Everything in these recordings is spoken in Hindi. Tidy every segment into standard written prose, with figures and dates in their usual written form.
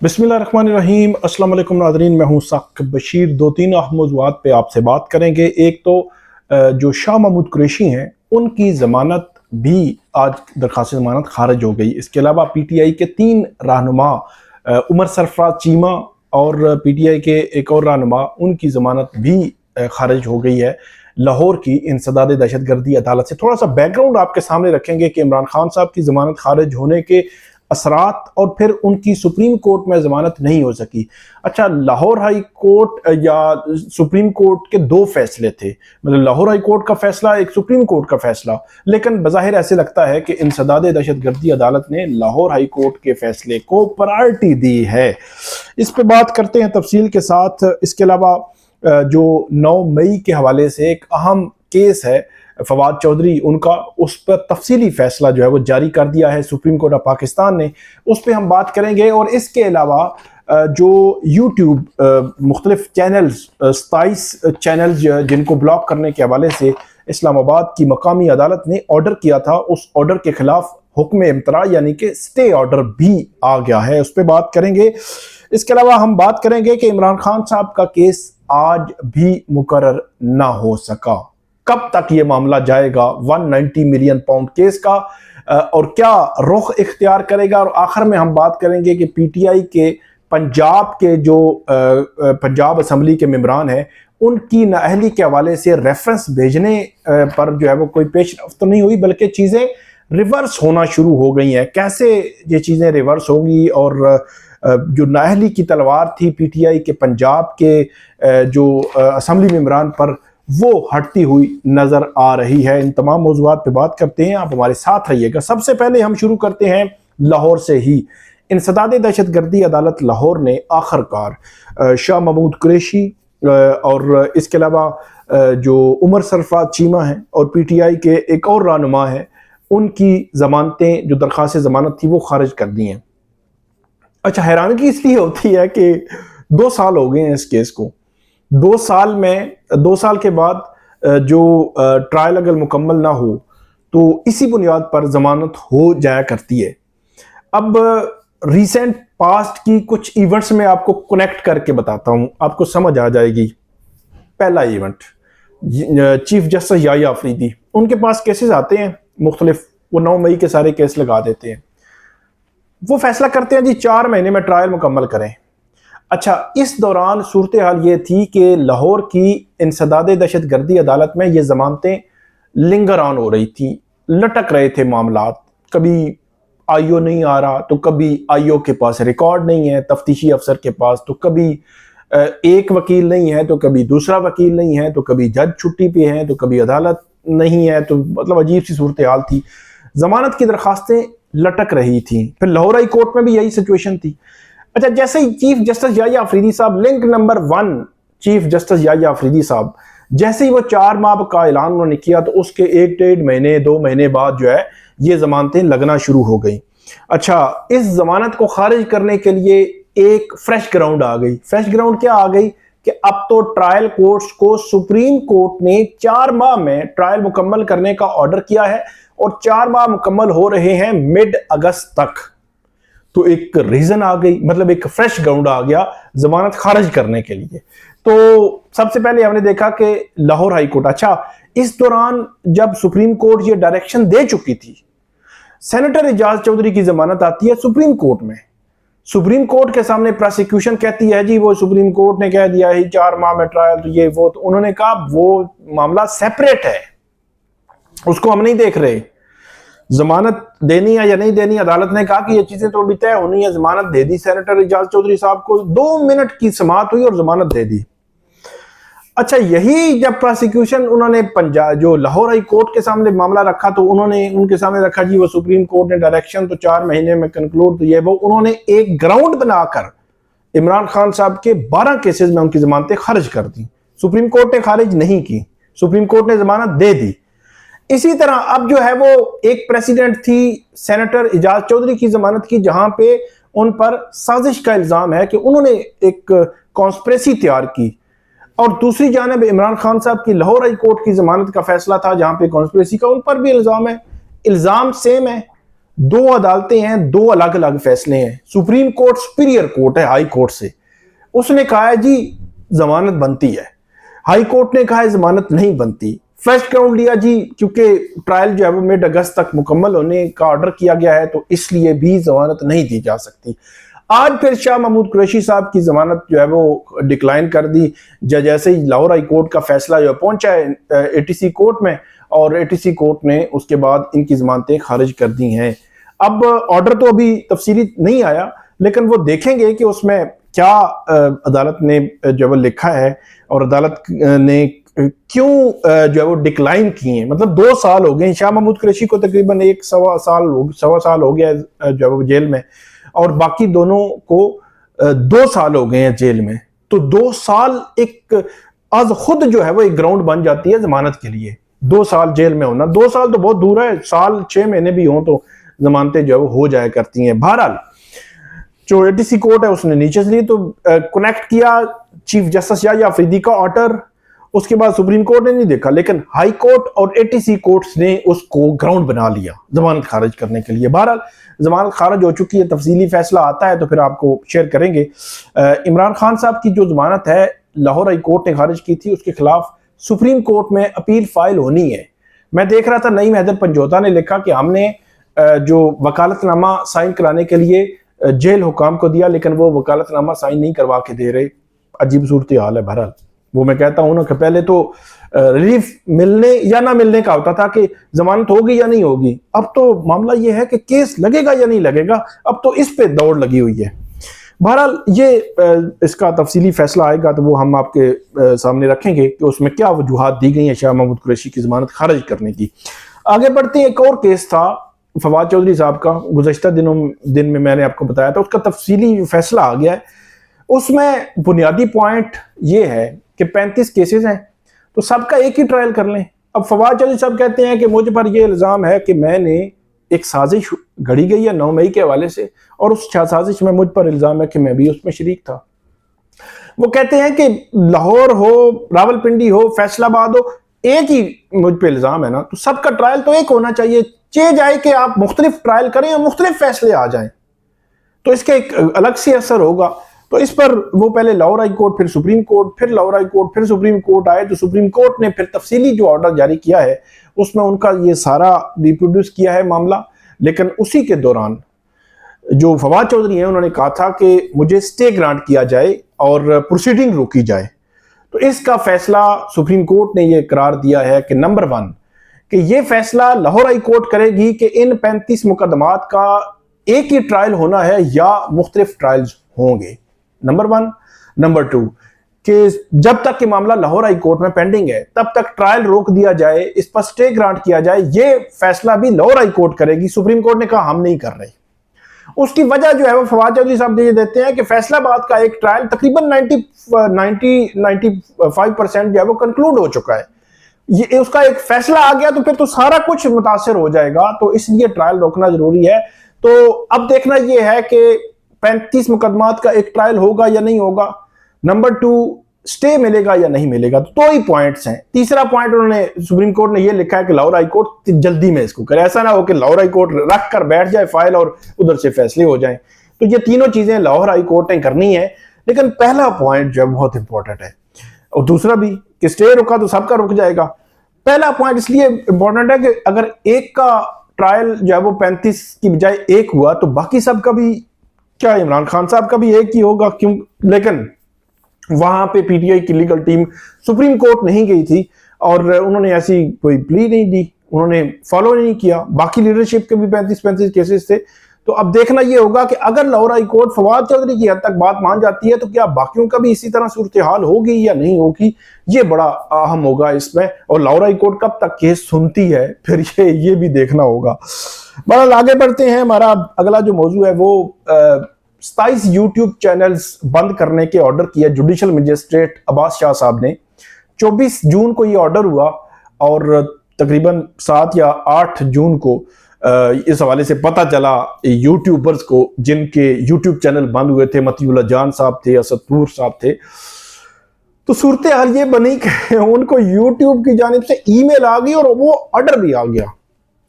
बिस्मिल्लाहिर्रहमानिर्रहीम। अस्सलाम वालेकुम नाज़रीन, मैं हूँ साकिब बशीर। दो तीन अहम मौज़ूआत पे आपसे बात करेंगे। एक तो जो शाह महमूद कुरैशी हैं उनकी ज़मानत भी आज दरख्वास्त ज़मानत खारिज हो गई। इसके अलावा PTI के 3 रहनुमा उमर सरफराज चीमा और PTI के एक और रहनुमा उनकी ज़मानत भी खारिज हो गई है लाहौर की इंसदाद दहशतगर्दी अदालत से। थोड़ा सा बैकग्राउंड आपके सामने रखेंगे कि इमरान खान साहब की ज़मानत खारिज होने के असरात और फिर उनकी सुप्रीम कोर्ट में ज़मानत नहीं हो सकी। अच्छा, लाहौर हाई कोर्ट या सुप्रीम कोर्ट के 2 फैसले थे, मतलब लाहौर हाई कोर्ट का फैसला, एक सुप्रीम कोर्ट का फैसला। लेकिन बज़ाहिर ऐसे लगता है कि इंसदाद दहशतगर्दी अदालत ने लाहौर हाई कोर्ट के फैसले को प्रायोरिटी दी है। इस पर बात करते हैं तफसील के साथ। इसके अलावा जो 9 मई के हवाले से एक अहम केस है फवाद चौधरी, उनका उस पर तफसीली फैसला जो है वो जारी कर दिया है सुप्रीम कोर्ट ऑफ पाकिस्तान ने, उस पर हम बात करेंगे। और इसके अलावा जो यूट्यूब मुख्तलिफ चैनल्स 27 चैनल्स जिनको ब्लॉक करने के हवाले से इस्लामाबाद की मकामी अदालत ने ऑर्डर किया था, उस ऑर्डर के खिलाफ हुक्म इम्तरा यानी कि स्टे ऑर्डर भी आ गया है, उस पर बात करेंगे। इसके अलावा हम बात करेंगे कि इमरान खान साहब का केस आज भी मुकर्रर ना हो सका, कब तक ये मामला जाएगा 190 मिलियन पाउंड केस का, और क्या रुख इख्तियार करेगा। और आखिर में हम बात करेंगे कि PTI के पंजाब के जो पंजाब असम्बली के मेंबरान हैं उनकी नाअहली के हवाले से रेफरेंस भेजने पर जो है वो कोई पेशरफ्त तो नहीं हुई, बल्कि चीज़ें रिवर्स होना शुरू हो गई हैं। कैसे ये चीज़ें रिवर्स होंगी और जो नाअहली की तलवार थी PTI के पंजाब के जो असम्बली मेंबरान पर, वो हटती हुई नजर आ रही है। इन तमाम मौज़ूआत पे बात करते हैं, आप हमारे साथ रहिएगा। सबसे पहले हम शुरू करते हैं लाहौर से ही। इंसदाद दहशतगर्दी अदालत लाहौर ने आखिरकार शाह महमूद कुरैशी और इसके अलावा जो उमर सरफराज चीमा हैं और PTI के एक और रहनुमा हैं, उनकी ज़मानतें, जो दरख्वास्त ज़मानत थी, वो खारिज कर दी हैं। अच्छा, हैरानगी इसलिए होती है कि 2 साल हो गए हैं इस केस को। 2 साल के बाद जो ट्रायल अगर मुकम्मल ना हो तो इसी बुनियाद पर ज़मानत हो जाया करती है। अब रिसेंट पास्ट की कुछ इवेंट्स में आपको कनेक्ट करके बताता हूँ, आपको समझ आ जाएगी। पहला event, chief justice Yahya Afridi, उनके पास केसेस आते हैं मुख्तलिफ, वो 9 मई के सारे केस लगा देते हैं। वो फैसला करते हैं जी 4 महीने में ट्रायल मुकम्मल करें। अच्छा, इस दौरान सूरत हाल ये थी कि लाहौर की इंसदाद दहशतगर्दी अदालत में ये ज़मानतें लिंगर ऑन हो रही थी, लटक रहे थे मामलात। कभी IO नहीं आ रहा तो कभी IO के पास रिकॉर्ड नहीं है, तफ्तीशी अफसर के पास तो कभी एक वकील नहीं है तो कभी दूसरा वकील नहीं है, तो कभी जज छुट्टी पे है तो कभी अदालत नहीं है, तो मतलब अजीब सी सूरत हाल थी। ज़मानत की दरख्वास्तें लटक रही थी। फिर लाहौर हाई कोर्ट में भी यही सिचुएशन थी। अच्छा, जैसे ही चीफ जस्टिस याह्या अफरीदी साहब, link number 1 chief justice Yahya Afridi साहब, जैसे ही वो 4 माह का ऐलान उन्होंने किया तो उसके 1-1.5 महीने 2 महीने बाद जो है ये जमानतें लगना शुरू हो गई। अच्छा, इस जमानत को खारिज करने के लिए एक फ्रेश ग्राउंड आ गई। फ्रेश ग्राउंड क्या आ गई कि अब तो ट्रायल कोर्ट्स को सुप्रीम कोर्ट ने 4 माह में ट्रायल मुकम्मल करने का ऑर्डर किया है और 4 माह मुकम्मल हो रहे हैं मिड अगस्त तक। तो एक रीजन आ गई, मतलब एक फ्रेश ग्राउंड आ गया जमानत खारिज करने के लिए। तो सबसे पहले हमने देखा कि लाहौर हाई कोर्ट, अच्छा, इस दौरान जब सुप्रीम कोर्ट ये डायरेक्शन दे चुकी थी, सेनेटर एजाज चौधरी की जमानत आती है सुप्रीम कोर्ट में। सुप्रीम कोर्ट के सामने प्रोसिक्यूशन कहती है जी वो सुप्रीम कोर्ट ने कह दिया है 4 माह में ट्रायल, तो ये वो, तो उन्होंने कहा वो मामला सेपरेट है, उसको हम नहीं देख रहे। जमानत देनी है या नहीं देनी, अदालत ने कहा कि ये चीजें तो अभी तय होनी है। जमानत दे दी सेनेटर एजाज चौधरी साहब को, 2 मिनट की समाअत हुई और जमानत दे दी। अच्छा, यही जब प्रोसिक्यूशन उन्होंने पंजाब जो लाहौर हाई कोर्ट के सामने मामला रखा तो उन्होंने उनके सामने रखा जी वो सुप्रीम कोर्ट ने डायरेक्शन तो 4 महीने में कंक्लूड, तो ये वो उन्होंने एक ग्राउंड बनाकर इमरान खान साहब के 12 केसेस में उनकी जमानतें खारिज कर दी। सुप्रीम कोर्ट ने खारिज नहीं की, सुप्रीम कोर्ट ने जमानत दे दी। इसी तरह अब जो है वो एक प्रेसिडेंट थी सेनेटर एजाज चौधरी की जमानत की, जहां पे उन पर साजिश का इल्जाम है कि उन्होंने एक कॉन्स्पिरेसी तैयार की, और दूसरी जानब इमरान खान साहब की लाहौर हाई कोर्ट की जमानत का फैसला था जहां पे कॉन्स्पिरेसी का उन पर भी इल्जाम है। इल्जाम सेम है, दो अदालतें हैं, दो अलग अलग फैसले हैं। सुप्रीम कोर्ट सुपीरियर कोर्ट है हाई कोर्ट से, उसने कहा है जी जमानत बनती है, हाई कोर्ट ने कहा है जमानत नहीं बनती। फर्स्ट ग्राउंड लिया जी, क्योंकि ट्रायल जो है वो मिड अगस्त तक मुकम्मल होने का ऑर्डर किया गया है, तो इसलिए भी जमानत नहीं दी जा सकती। आज फिर शाह महमूद कुरैशी साहब की जमानत जो है वो डिक्लाइन कर दी, जैसे ही लाहौर हाई कोर्ट का फैसला जो पहुंचा है एटीसी कोर्ट में, और एटीसी कोर्ट ने उसके बाद इनकी जमानतें खारिज कर दी हैं। अब ऑर्डर तो अभी तफसीली नहीं आया, लेकिन वो देखेंगे कि उसमें क्या अदालत ने जो है लिखा है, और अदालत ने क्यों जो है वो डिक्लाइन किए हैं। मतलब 2 साल हो गए शाह महमूद कुरैशी को, तकरीबन सवा साल हो गया जो है वो जेल में, और बाकी दोनों को 2 साल हो गए हैं जेल में। तो 2 साल एक आज खुद जो है वो एक ग्राउंड बन जाती है जमानत के लिए। 2 साल जेल में होना, 2 साल तो बहुत दूर है, साल 6 महीने भी हों तो जमानतें जो है वो हो जाया करती हैं। बहरहाल जो एटीसी कोर्ट है उसने नीचे से लिए तो कनेक्ट किया चीफ जस्टिस याह्या अफरीदी का ऑर्डर, उसके बाद सुप्रीम कोर्ट ने नहीं देखा, लेकिन हाई कोर्ट और एटीसी कोर्ट्स ने उसको ग्राउंड बना लिया जमानत खारिज करने के लिए। बहरहाल जमानत खारिज हो चुकी है, तफसीली फैसला आता है तो फिर आपको शेयर करेंगे। इमरान खान साहब की जो जमानत है लाहौर हाई कोर्ट ने खारिज की थी, उसके खिलाफ सुप्रीम कोर्ट में अपील फाइल होनी है। मैं देख रहा था नईम हैदर पंजोता ने लिखा कि हमने जो वकालतनामा साइन कराने के लिए जेल हुकाम को दिया, लेकिन वो वकालतनामा साइन नहीं करवा के दे रहे। अजीब सूरत हाल है। बहरहाल वो मैं कहता हूं ना कि पहले तो रिलीफ मिलने या ना मिलने का होता था कि जमानत होगी या नहीं होगी, अब तो मामला ये है कि केस लगेगा या नहीं लगेगा, अब तो इस पे दौड़ लगी हुई है। बहरहाल ये इसका तफसीली फैसला आएगा तो वो हम आपके सामने रखेंगे कि उसमें क्या वजूहात दी गई हैं शाह महमूद कुरैशी की जमानत खारिज करने की। आगे बढ़ते हैं, एक और केस था फवाद चौधरी साहब का, गुज़श्ता दिन में मैंने आपको बताया था, उसका तफसीली फैसला आ गया है। उसमें बुनियादी पॉइंट ये है कि 35 केसेस हैं तो सबका एक ही ट्रायल कर लें। अब फवाद चौधरी साहब कहते हैं कि मुझ पर यह इल्ज़ाम है कि मैंने एक साजिश घड़ी गई है 9 मई के हवाले से, और उस साजिश में मुझ पर इल्ज़ाम है कि मैं भी उसमें शरीक था। वो कहते हैं कि लाहौर हो, रावलपिंडी हो, फैसलाबाद हो, एक ही मुझ पर इल्ज़ाम है ना, तो सबका ट्रायल तो एक होना चाहिए। जाए कि आप मुख्तलिफ ट्रायल करें या मुख्तलिफ फैसले आ जाएं तो इसका एक अलग से असर होगा। तो इस पर वो पहले लाहौर हाई कोर्ट, फिर सुप्रीम कोर्ट, फिर लाहौर हाई कोर्ट, फिर सुप्रीम कोर्ट आए, तो सुप्रीम कोर्ट ने फिर तफसीली जो ऑर्डर जारी किया है उसमें उनका ये सारा रिप्रोड्यूस किया है मामला। लेकिन उसी के दौरान जो फवाद चौधरी हैं उन्होंने कहा था कि मुझे स्टे ग्रांट किया जाए और प्रोसीडिंग रोकी जाए। तो इसका फैसला सुप्रीम कोर्ट ने यह करार दिया है कि नंबर 1 कि यह फैसला लाहौर हाई कोर्ट करेगी कि इन 35 मुकदमात का एक ही ट्रायल होना है या मुख्तलिफ ट्रायल्स होंगे, नंबर 1। नंबर 2 कि जब तक कि मामला लाहौर हाई कोर्ट में पेंडिंग है तब तक ट्रायल रोक दिया जाए, इस पर स्टे ग्रांट किया जाए। ये फैसला भी लाहौर हाई कोर्ट करेगी। सुप्रीम कोर्ट ने कहा हम नहीं कर रहे। उसकी वजह जो है वो फवाद चौधरी साहब ये देते हैं कि फैसलाबाद का एक ट्रायल तकरीबन 95% जो है वो कंक्लूड हो चुका है, ये उसका एक फैसला आ गया तो फिर तो सारा कुछ मुतासर हो जाएगा, तो इसलिए ट्रायल रोकना जरूरी है। तो अब देखना यह है कि 35 मुकदमात का एक ट्रायल होगा या नहीं होगा। नंबर 2 स्टे मिलेगा या नहीं मिलेगा। तो 2 ही पॉइंट्स हैं। तीसरा पॉइंट उन्होंने सुप्रीम कोर्ट ने यह लिखा है कि लाहौर हाई कोर्ट जल्दी में इसको करे, ऐसा ना हो कि लाहौर हाई कोर्ट रख कर बैठ जाए फाइल और उधर से फैसले हो जाएं। तो ये तीनों चीजें लाहौर हाई कोर्ट ने करनी है। लेकिन पहला पॉइंट जो बहुत इंपॉर्टेंट है, और दूसरा भी कि स्टे रुका तो सबका रुक जाएगा। पहला पॉइंट इसलिए इंपॉर्टेंट है कि अगर एक का ट्रायल जो है वो 35 की बजाय एक हुआ तो बाकी सबका भी, क्या इमरान खान साहब का भी एक ही होगा क्यों? लेकिन वहां पे पीटीआई की लीगल टीम सुप्रीम कोर्ट नहीं गई थी और उन्होंने ऐसी कोई प्ली नहीं दी, उन्होंने फॉलो नहीं किया। बाकी लीडरशिप के भी 35 केसेस थे। तो अब देखना यह होगा कि अगर लाहौर हाई कोर्ट फवाद चौधरी की हद तक बात मान जाती है तो क्या बाकियों का भी इसी तरह सूरत हाल होगी या नहीं होगी, ये बड़ा अहम होगा इसमें। और लाहौर हाई कोर्ट कब तक केस सुनती है फिर ये भी देखना होगा। बहरहाल आगे बढ़ते हैं। हमारा अगला जो मौजू है वो 27 यूट्यूब चैनल्स बंद करने के ऑर्डर किया जुडिशल मजिस्ट्रेट अब्बास शाह साहब ने। 24 जून को ये ऑर्डर हुआ और तकरीबन 7 या 8 जून को इस हवाले से पता चला यूट्यूबर्स को जिनके यूट्यूब चैनल बंद हुए थे, मतीउल्लाह जान साहब थे, असदपुर साहब थे। तो सूरत हाल ये बनी कि उनको यूट्यूब की जानिब से ईमेल आ गई और वो ऑर्डर भी आ गया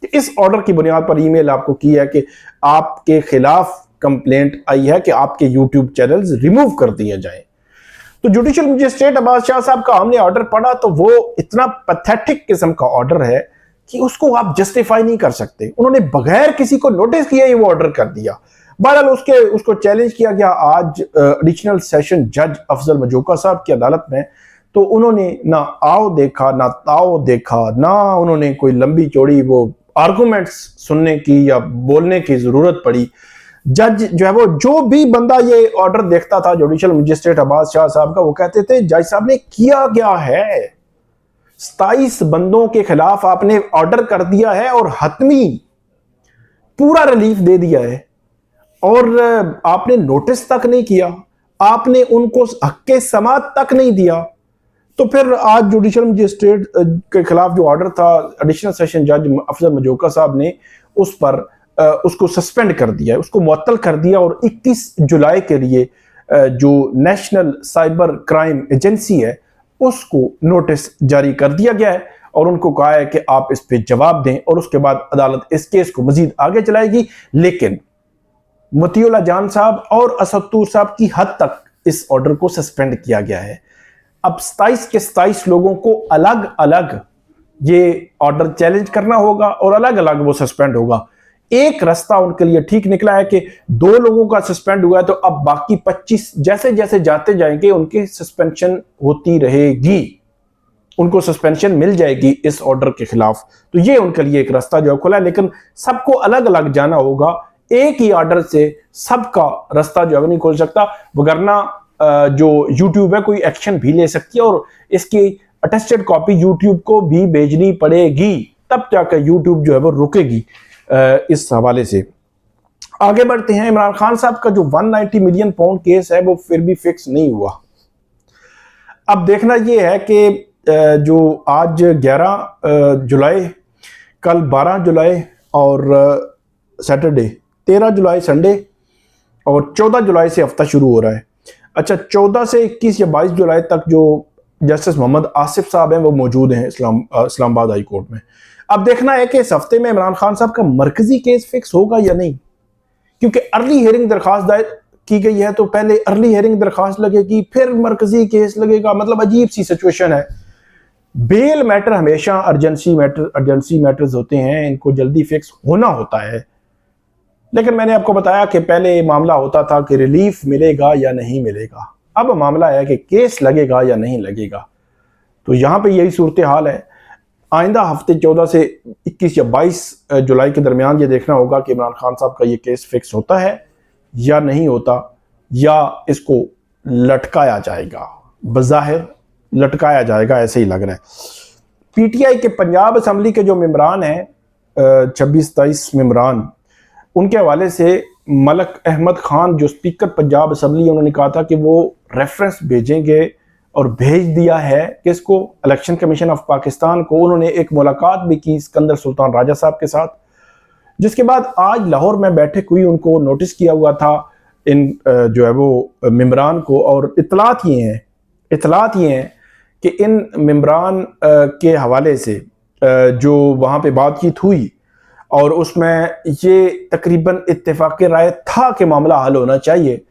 कि इस ऑर्डर की बुनियाद पर ईमेल आपको की है कि आपके खिलाफ कंप्लेंट आई है कि आपके यूट्यूब चैनल्स रिमूव कर दिए जाएं। तो जुडिशियल मजिस्ट्रेट अब्बास शाह साहब का हमने ऑर्डर पढ़ा तो वो इतना पैथेटिक किस्म का ऑर्डर है कि उसको आप जस्टिफाई नहीं कर सकते। उन्होंने बगैर किसी को नोटिस किया ही वो ऑर्डर कर दिया। बहरहाल उसको चैलेंज किया गया आज एडिशनल सेशन जज अफजल मजूका साहब की अदालत में। तो उन्होंने ना आओ देखा ना ताओ देखा, ना उन्होंने कोई लंबी चौड़ी वो आर्गूमेंट्स सुनने की या बोलने की जरूरत पड़ी। जज जो है वो जो भी बंदा ये ऑर्डर देखता था जुडिशियल मजिस्ट्रेट अब्बास शाह साहब का, वो कहते थे जज साहब ने किया क्या है, 27 बंदों के खिलाफ आपने ऑर्डर कर दिया है और हतमी पूरा रिलीफ दे दिया है और आपने नोटिस तक नहीं किया, आपने उनको हक्के समात तक नहीं दिया। तो फिर आज जुडिशियल मजिस्ट्रेट के खिलाफ जो ऑर्डर था एडिशनल सेशन जज अफजल मजूका साहब ने उस पर उसको सस्पेंड कर दिया, उसको मुअत्तल कर दिया और 21 जुलाई के लिए जो नेशनल साइबर क्राइम एजेंसी है उसको नोटिस जारी कर दिया गया है और उनको कहा है कि आप इस पे जवाब दें और उसके बाद अदालत इस केस को मजीद आगे चलाएगी। लेकिन मतीउल्लाह जान साहब और असदुर साहब की हद तक इस ऑर्डर को सस्पेंड किया गया है। अब 27 के 27 लोगों को अलग अलग ये ऑर्डर चैलेंज करना होगा और अलग अलग वो सस्पेंड होगा। एक रास्ता उनके लिए ठीक निकला है कि 2 लोगों का सस्पेंड हुआ है तो अब बाकी 25 जैसे जैसे जाते जाएंगे उनकी सस्पेंशन होती रहेगी, उनको सस्पेंशन मिल जाएगी इस ऑर्डर के खिलाफ। तो ये उनके लिए एक रास्ता जो खुला है, लेकिन सबको अलग अलग जाना होगा। एक ही ऑर्डर से सबका रास्ता जो है नहीं खोल सकता, वगरना जो यूट्यूब है कोई एक्शन भी ले सकती है और इसकी अटेस्टेड कॉपी यूट्यूब को भी भेजनी पड़ेगी, तब जाकर यूट्यूब जो है वो रुकेगी। इस हवाले से आगे बढ़ते हैं। इमरान खान साहब का जो 190 मिलियन पाउंड केस है वो फिर भी फिक्स नहीं हुआ। अब देखना यह है कि जो आज 11 जुलाई, कल 12 जुलाई और सैटरडे 13 जुलाई संडे और 14 जुलाई से हफ्ता शुरू हो रहा है। अच्छा, 14 से 21 या 22 जुलाई तक जो जस्टिस मोहम्मद आसिफ साहब हैं वो मौजूद हैं इस्लामाबाद हाई कोर्ट में। अब देखना है कि इस हफ्ते में इमरान खान साहब का मरकजी केस फिक्स होगा या नहीं, क्योंकि अर्ली हियरिंग दरखास्त दायर की गई है तो पहले अर्ली हियरिंग दरखास्त लगेगी फिर मरकजी केस लगेगा। मतलब अजीब सी सिचुएशन है। बेल मैटर हमेशा अर्जेंसी मैटर्स होते हैं, इनको जल्दी फिक्स होना होता है। लेकिन मैंने आपको बताया कि पहले मामला होता था कि रिलीफ मिलेगा या नहीं मिलेगा, अब मामला है कि केस लगेगा या नहीं लगेगा। तो यहाँ पे यही सूरत हाल है। आइंदा हफ्ते 14 से 21 या 22 जुलाई के दरमियान ये देखना होगा कि इमरान खान साहब का ये केस फिक्स होता है या नहीं होता, या इसको लटकाया जाएगा। बज़ाहिर लटकाया जाएगा ऐसे ही लग रहा है। पीटीआई के पंजाब असम्बली के जो मेंबरान हैं 26-27 मेंबरान, उनके हवाले से मलक अहमद खान जो स्पीकर पंजाब असम्बली, उन्होंने कहा था कि वो रेफरेंस भेजेंगे और भेज दिया है किसको, इलेक्शन कमीशन ऑफ पाकिस्तान को। उन्होंने एक मुलाकात भी की सिकंदर सुल्तान राजा साहब के साथ, जिसके बाद आज लाहौर में बैठक हुई, उनको नोटिस किया हुआ था इन जो है वो मेंबरान को। और इतलात ये हैं कि इन मेंबरान के हवाले से जो वहाँ पे बातचीत हुई और उसमें ये तकरीबन इत्तेफाक राय था कि मामला हल होना चाहिए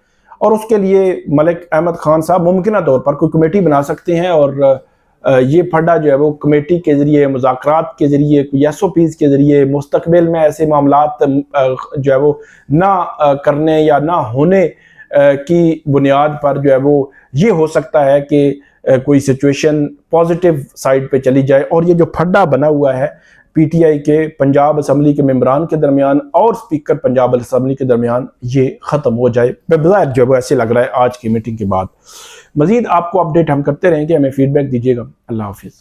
और उसके लिए मलिक अहमद खान साहब मुमकिन तौर पर कोई कमेटी बना सकते हैं और ये फड्डा जो है वो कमेटी के ज़रिए, मुज़ाकरात के ज़रिए, कोई SOPs के ज़रिए मुस्तकबिल में ऐसे मामलात जो है वो ना करने या ना होने की बुनियाद पर जो है वो ये हो सकता है कि कोई सिचुएशन पॉजिटिव साइड पे चली जाए और ये जो फड्डा बना हुआ है पीटीआई के पंजाब असम्बली के मेंबरान के दरमियान और स्पीकर पंजाब असम्बली के दरमियान ये ख़त्म हो जाए। बेबज़ाहिर जो है ऐसे लग रहा है आज की मीटिंग के बाद। मज़ीद आपको अपडेट हम करते रहेंगे, हमें फीडबैक दीजिएगा। अल्लाह हाफिज़।